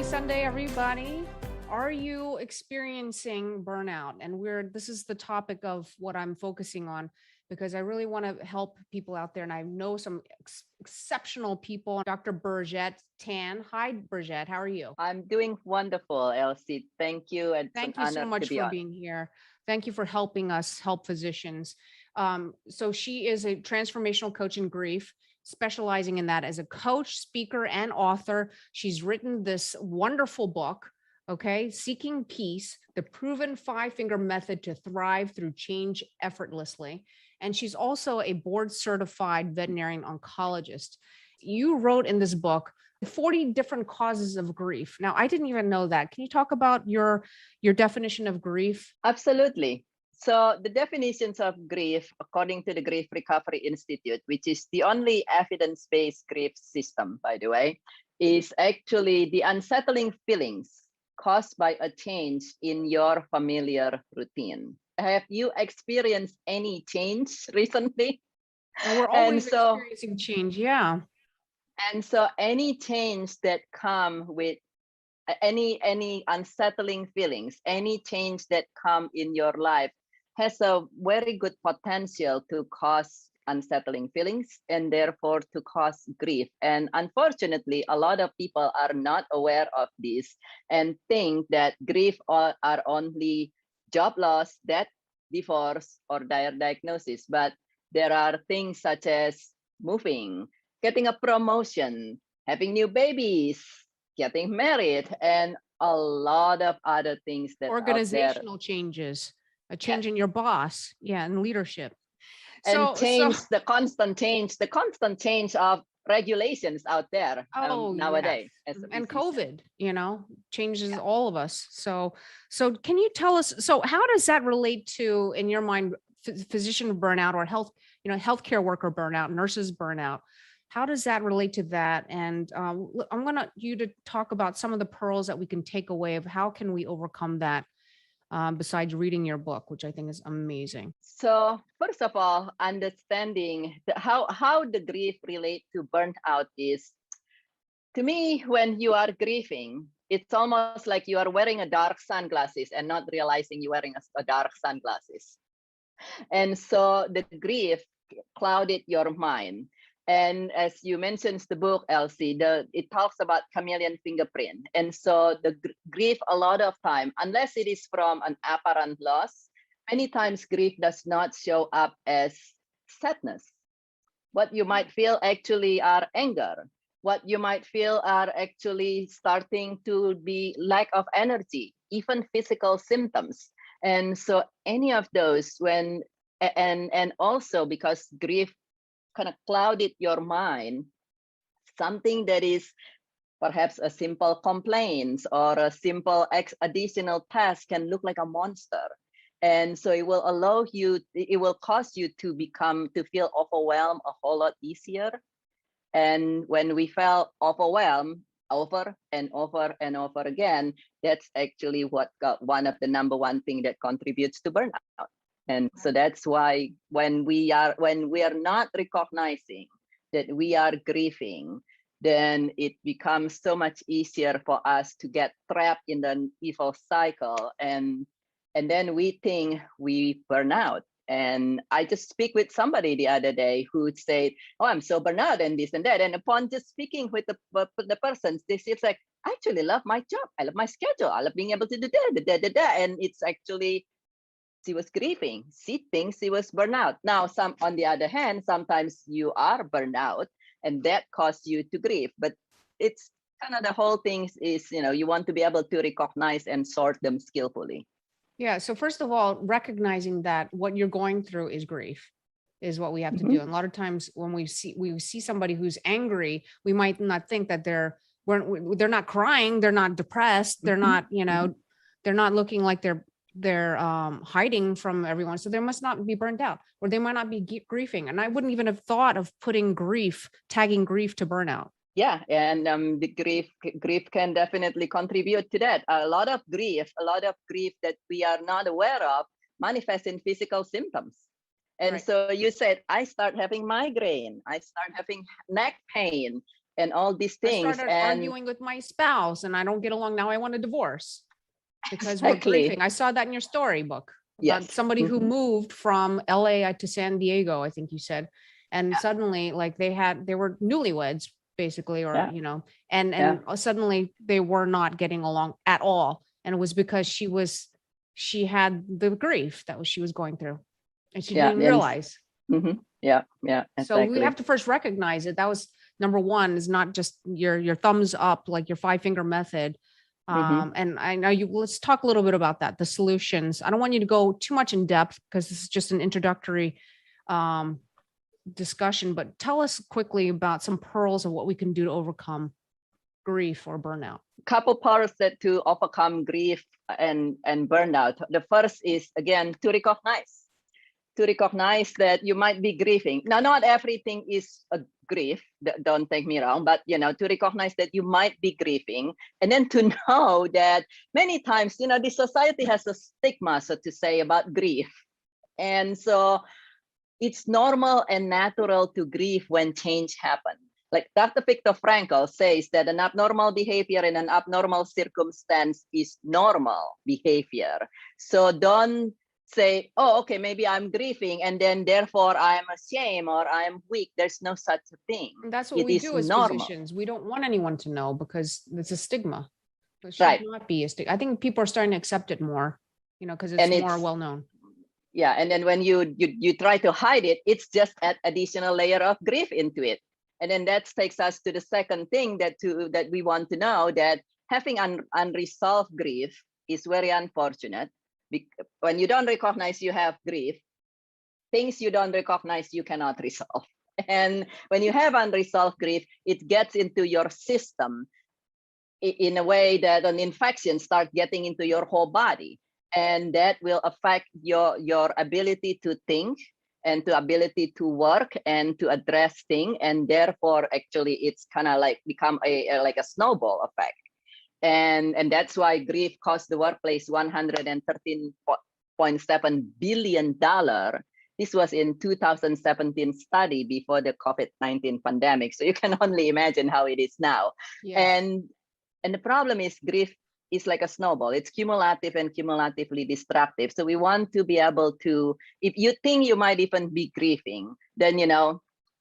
Sunday, everybody. Are you experiencing burnout? And this is the topic of what I'm focusing on because I really want to help people out there. And I know some exceptional people. Dr. Birgitte Tan. Hi, Birgitte. How are you? I'm doing wonderful, Elsie. Thank you. It's an Thank you so honor to much be for on. being here. Thank you for helping us help physicians. So she is a transformational coach in grief, specializing in that as a coach, speaker, and author. She's written this wonderful book, okay, Seeking Peace, the proven 5-finger method to thrive through change effortlessly. And she's also a board certified veterinarian oncologist. You wrote in this book 40 different causes of grief. Now, I didn't even know that. Can you talk about your definition of grief? Absolutely. So the definitions of grief, according to the Grief Recovery Institute, which is the only evidence-based grief system, by the way, is actually the unsettling feelings caused by a change in your familiar routine. Have you experienced any change recently? And we're always experiencing change. Yeah. And so any change that come with any unsettling feelings, any change that come in your life has a very good potential to cause unsettling feelings and therefore to cause grief. And unfortunately, a lot of people are not aware of this and think that grief are only job loss, death, divorce, or dire diagnosis. But there are things such as moving, getting a promotion, having new babies, getting married, and a lot of other things that organizational changes, a change in your boss, and leadership. And the constant change of regulations out there nowadays. Yes. And COVID, changes all of us. So can you tell us, so how does that relate to, in your mind, physician burnout or healthcare worker burnout, nurses burnout? How does that relate to that? And I want you to talk about some of the pearls that we can take away of how can we overcome that besides reading your book, which I think is amazing. So first of all, understanding how the grief relate to burnout is, to me, when you are grieving, it's almost like you are wearing a dark sunglasses and not realizing you're wearing a dark sunglasses. And so the grief clouded your mind. And as you mentioned the book, Elsie, it talks about chameleon fingerprint. And so the grief a lot of time, unless it is from an apparent loss, many times grief does not show up as sadness. What you might feel actually are anger. What you might feel are actually starting to be lack of energy, even physical symptoms. And so any of those and also because grief kind of clouded your mind, something that is perhaps a simple complaint or a simple additional task can look like a monster. And so it will cause you to feel overwhelmed a whole lot easier. And when we felt overwhelmed over and over and over again, that's actually one of the number one thing that contributes to burnout. And so that's why when we are not recognizing that we are grieving, then it becomes so much easier for us to get trapped in the evil cycle. And then we think we burn out. And I just speak with somebody the other day who said, "Oh, I'm so burnt out and this and that." And upon just speaking with the person, they say, like, "I actually love my job. I love my schedule. I love being able to do that. And it's actually, she was grieving. She thinks she was burnout. Now, on the other hand, sometimes you are burnout and that causes you to grieve. But it's kind of the whole thing is, you want to be able to recognize and sort them skillfully. Yeah. So first of all, recognizing that what you're going through is grief is what we have to do. And a lot of times when we see somebody who's angry, we might not think that they're not crying, they're not depressed, they're not, they're not looking like they're hiding from everyone. So they must not be burned out, or they might not be grieving. And I wouldn't even have thought of tagging grief to burnout. Yeah, and the grief can definitely contribute to that. A lot of grief that we are not aware of manifests in physical symptoms. And so you said, I start having migraine, I start having neck pain, and all these I things. started And arguing with my spouse and I don't get along. Now I want a divorce because we're exactly, grieving. I saw that in your storybook about yes. somebody who Mhm. moved from LA to San Diego, I think you said. And suddenly like they were newlyweds basically, or, Yeah, you know, yeah, and suddenly they were not getting along at all. And it was because she had the grief that she was going through and she yeah, didn't realize. yeah, yeah, So we have exactly. to first recognize it. That was number one, is not just your thumbs up, like your 5-finger method. Hmm. And I know you, let's talk a little bit about that, the solutions. I don't want you to go too much in depth because this is just an introductory um, discussion, but tell us quickly about some pearls of what we can do to overcome grief or burnout. Couple parts that to overcome grief and burnout. The first is, again, to recognize that you might be grieving. Now, not everything is a grief, don't take me wrong, but to recognize that you might be grieving, and then to know that many times, the society has a stigma, so to say, about grief. And so it's normal and natural to grieve when change happens. Like Dr. Viktor Frankl says that an abnormal behavior in an abnormal circumstance is normal behavior. So don't say, oh, okay, maybe I'm grieving and then therefore I'm ashamed or I'm weak. There's no such a thing. And that's what It we is do as normal. physicians. We don't want anyone to know because it's a stigma. It should Right. not be a stigma. I think people are starting to accept it more, because it's And more it's, well known. yeah. And then when you try to hide it, it's just an additional layer of grief into it. And then that takes us to the second thing that we want to know, that having unresolved grief is very unfortunate. When you don't recognize you have grief, things you don't recognize you cannot resolve. And when you have unresolved grief, it gets into your system in a way that an infection starts getting into your whole body. And that will affect your ability to think and to ability to work and to address things. And therefore, actually, it's kind of like become like a snowball effect. And that's why grief cost the workplace $113.7 billion. This was in 2017 study before the COVID-19 pandemic. So you can only imagine how it is now. Yes. And the problem is grief is like a snowball. It's cumulative and cumulatively destructive. So we want to be able to, if you think you might even be grieving, then,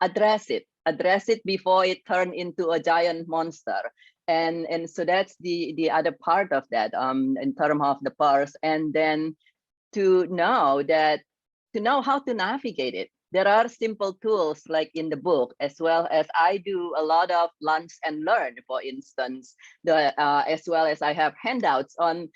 address it. Address it before it turns into a giant monster. And so that's the other part of that in terms of the purse. And then to know how to navigate it. There are simple tools like in the book, as well as I do a lot of lunch and learn, for instance, as well as I have handouts on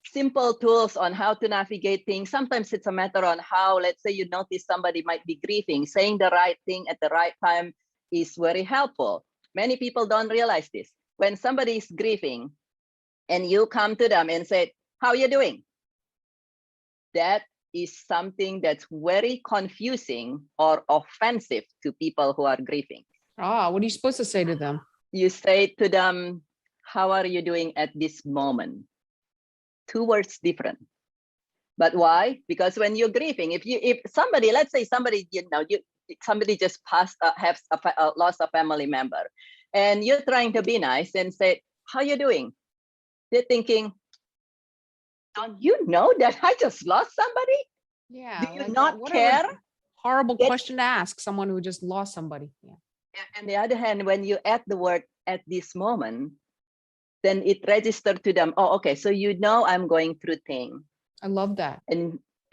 simple tools on how to navigate things. Sometimes it's a matter on how, let's say you notice somebody might be grieving, saying the right thing at the right time is very helpful. Many people don't realize this. When somebody is grieving and you come to them and say, how are you doing? That is something that's very confusing or offensive to people who are grieving. What are you supposed to say to them? You say to them, how are you doing at this moment? Two words different. But why? Because when you're grieving, if somebody, let's say somebody, somebody just passed, lost a family member, and you're trying to be nice and say, how are you doing? They're thinking, don't you know that I just lost somebody? Yeah. Do you Like not what care? a horrible question to ask someone who just lost somebody. Yeah. On the other hand, when you add the word at this moment, then it registered to them, oh, okay, so I'm going through things. I love that.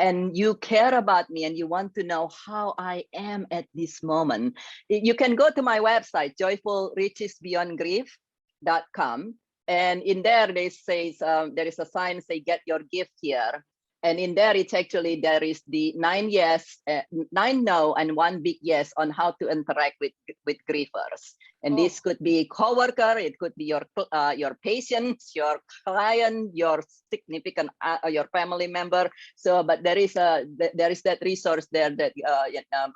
And you care about me and you want to know how I am at this moment. You can go to my website, joyfulrichesbeyondgrief.com. And in there, they says there is a sign say get your gift here. And in there, it's actually there is the 9 yes, 9 no, and 1 big yes on how to interact with grievers. And this could be coworker, it could be your patients, your client, your significant, your family member. So, but there is that resource there that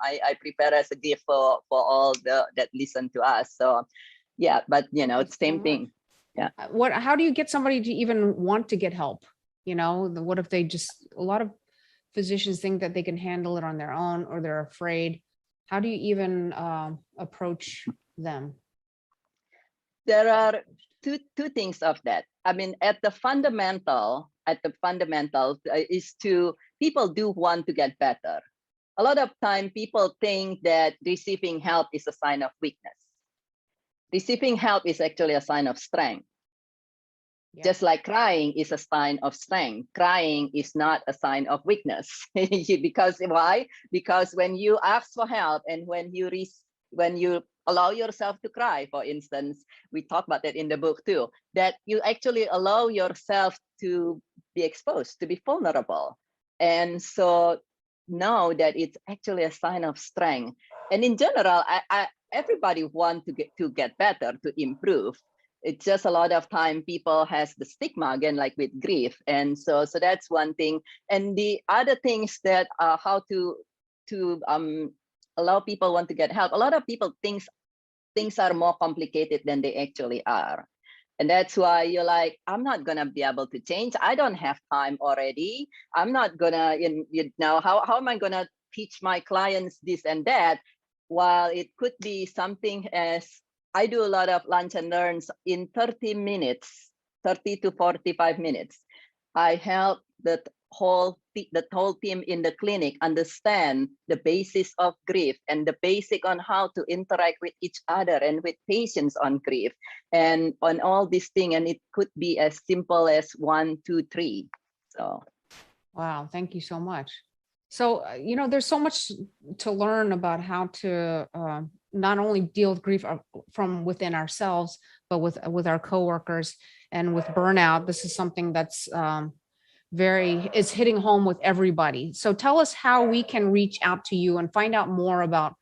I prepare as a gift for all that listen to us. So, yeah, but it's same thing. Yeah. How do you get somebody to even want to get help? What if a lot of physicians think that they can handle it on their own or they're afraid? How do you even approach them? there are two things of that. I mean, at the fundamental is to people do want to get better. A lot of time people think that receiving help is a sign of weakness. Receiving help is actually a sign of strength. Yep. Just like crying is a sign of strength, crying is not a sign of weakness. Because why? Because when you ask for help and when you allow yourself to cry, for instance, we talk about that in the book too, that you actually allow yourself to be exposed, to be vulnerable. And so know that it's actually a sign of strength. And in general, everybody wants to get better, to improve. It's just a lot of time people has the stigma, again, like with grief. And so that's one thing. And the other things that how to allow people want to get help. A lot of people think things are more complicated than they actually are. And that's why you're like, I'm not gonna be able to change. I don't have time already. I'm not gonna, how am I gonna teach my clients this and that? While it could be something as, I do a lot of lunch and learns in 30 minutes, 30 to 45 minutes. I help the whole team in the clinic understand the basis of grief and the basic on how to interact with each other and with patients on grief and on all these things. And it could be as simple as 1, 2, 3. So, wow, thank you so much. So, there's so much to learn about how to not only deal with grief from within ourselves, but with our coworkers and with burnout. This is something that's is hitting home with everybody. So tell us how we can reach out to you and find out more about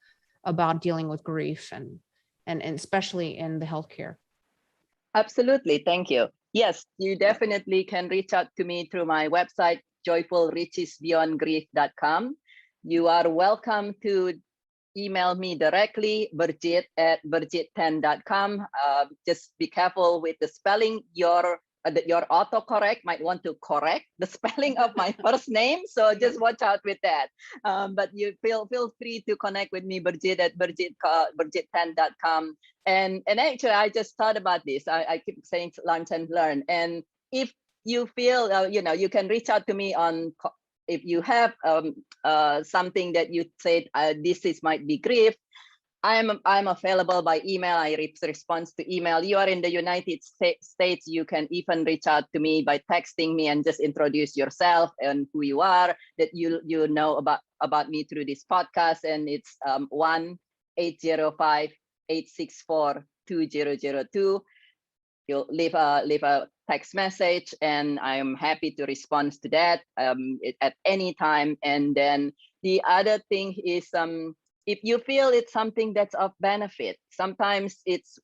dealing with grief and especially in the healthcare. Absolutely, thank you. Yes, you definitely can reach out to me through my website, joyfulrichesbeyondgrief.com. You are welcome to email me directly, Birgitte@birgittetan.com. Just be careful with the spelling. Your autocorrect might want to correct the spelling of my first name, so just watch out with that. But you feel free to connect with me, Birgitte at birgittetan.com. And actually, I just thought about this. I keep saying lunch and learn. And if you feel, you can reach out to me on, if you have something that you said, this might be grief, I'm available by email. I respond to email. You are in the United States, you can even reach out to me by texting me and just introduce yourself and who you are, that you know about me through this podcast. And it's 1-805-864-2002. You'll leave a text message, and I'm happy to respond to that at any time. And then the other thing is, if you feel it's something that's of benefit, sometimes it's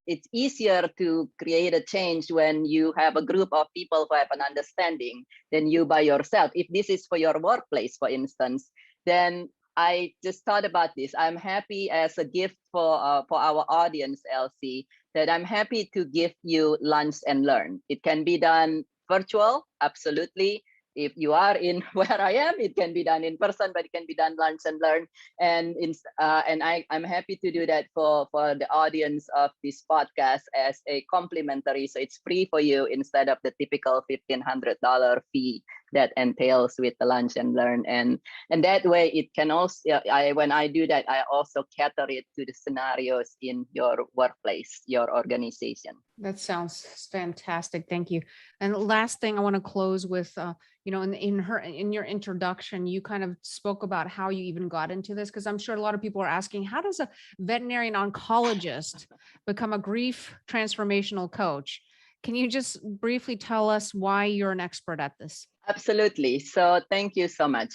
it's easier to create a change when you have a group of people who have an understanding than you by yourself. If this is for your workplace, for instance, then I just thought about this. I'm happy as a gift for our audience, Elsie, that I'm happy to give you lunch and learn. It can be done virtual, absolutely. If you are in where I am, it can be done in person, but it can be done lunch and learn. And I'm happy to do that for the audience of this podcast as a complimentary. So it's free for you instead of the typical $1,500 fee that entails with the lunch and learn. And that way it can also, when I do that, I also cater it to the scenarios in your workplace, your organization. That sounds fantastic. Thank you. And last thing I want to close with, in your introduction, you kind of spoke about how you even got into this, because I'm sure a lot of people are asking, how does a veterinarian oncologist become a grief transformational coach? Can you just briefly tell us why you're an expert at this? Absolutely. So thank you so much.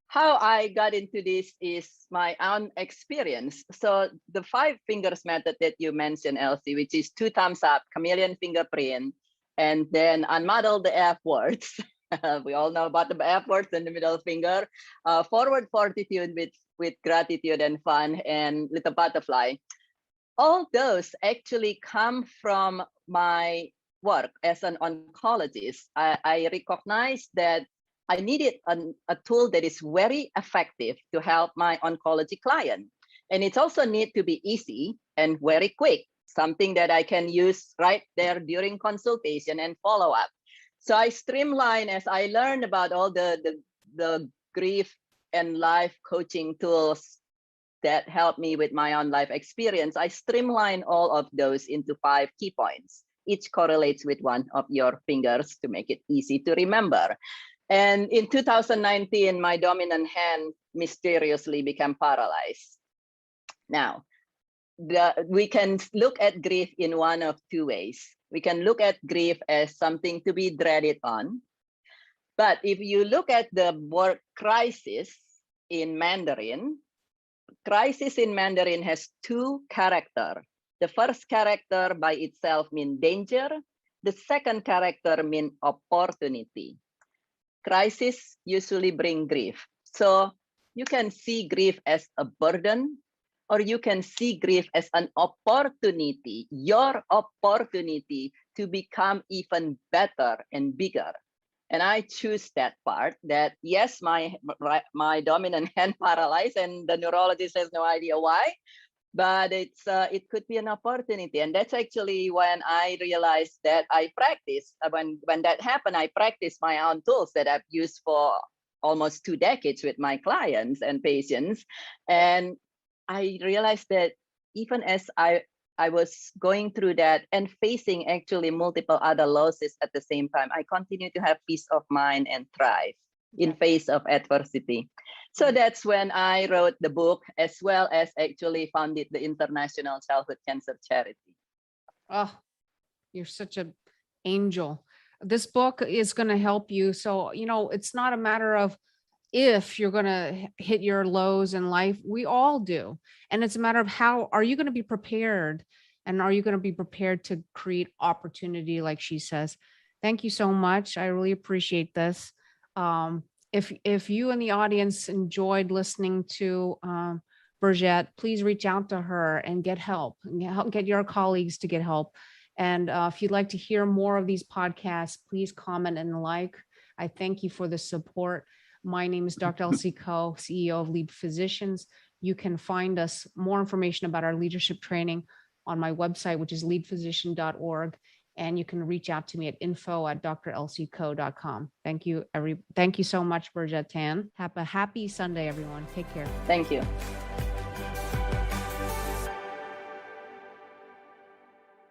How I got into this is my own experience. So the 5 fingers method that you mentioned, Elsie, which is 2 thumbs up, chameleon fingerprint, and then unmuddle the F words. We all know about the F words and the middle finger. Forward fortitude with gratitude and fun, and little butterfly. All those actually come from my work as an oncologist. I recognized that I needed a tool that is very effective to help my oncology client. And it also need to be easy and very quick. something that I can use right there during consultation and follow up. So I streamline as I learned about all the grief and life coaching tools that help me with my own life experience. I streamline all of those into 5 key points. Each correlates with one of your fingers to make it easy to remember. And in 2019, my dominant hand mysteriously became paralyzed. Now, we can look at grief in one of 2 ways. We can look at grief as something to be dreaded on. But if you look at the word crisis in Mandarin, crisis in Mandarin has 2 characters. The first character by itself means danger. The second character means opportunity. Crisis usually bring grief. So you can see grief as a burden, or you can see grief as an opportunity, your opportunity to become even better and bigger. And I choose that part, that yes, my dominant hand paralyzed and the neurologist has no idea why, but it could be an opportunity. And that's actually when I realized that I practice. When that happened, I practiced my own tools that I've used for almost 2 decades with my clients and patients. And I realized that even as I was going through that and facing actually multiple other losses at the same time, I continue to have peace of mind and thrive in face of adversity. So that's when I wrote the book, as well as actually founded the International Childhood Cancer Charity. Oh, you're such an angel. This book is going to help you. So, it's not a matter of if you're going to hit your lows in life. We all do. And it's a matter of how are you going to be prepared, and are you going to be prepared to create opportunity, like she says. Thank you so much. I really appreciate this. If you in the audience enjoyed listening to Birgitte, please reach out to her and get help, and get your colleagues to get help. And if you'd like to hear more of these podcasts, please comment and like. I thank you for the support. My name is Dr. Elsie Ko, CEO of Lead Physicians. You can find us more information about our leadership training on my website, which is leadphysician.org. And you can reach out to me at info@drelsieco.com. Thank you so much, Birgitte Tan. Have a happy Sunday, everyone. Take care. Thank you.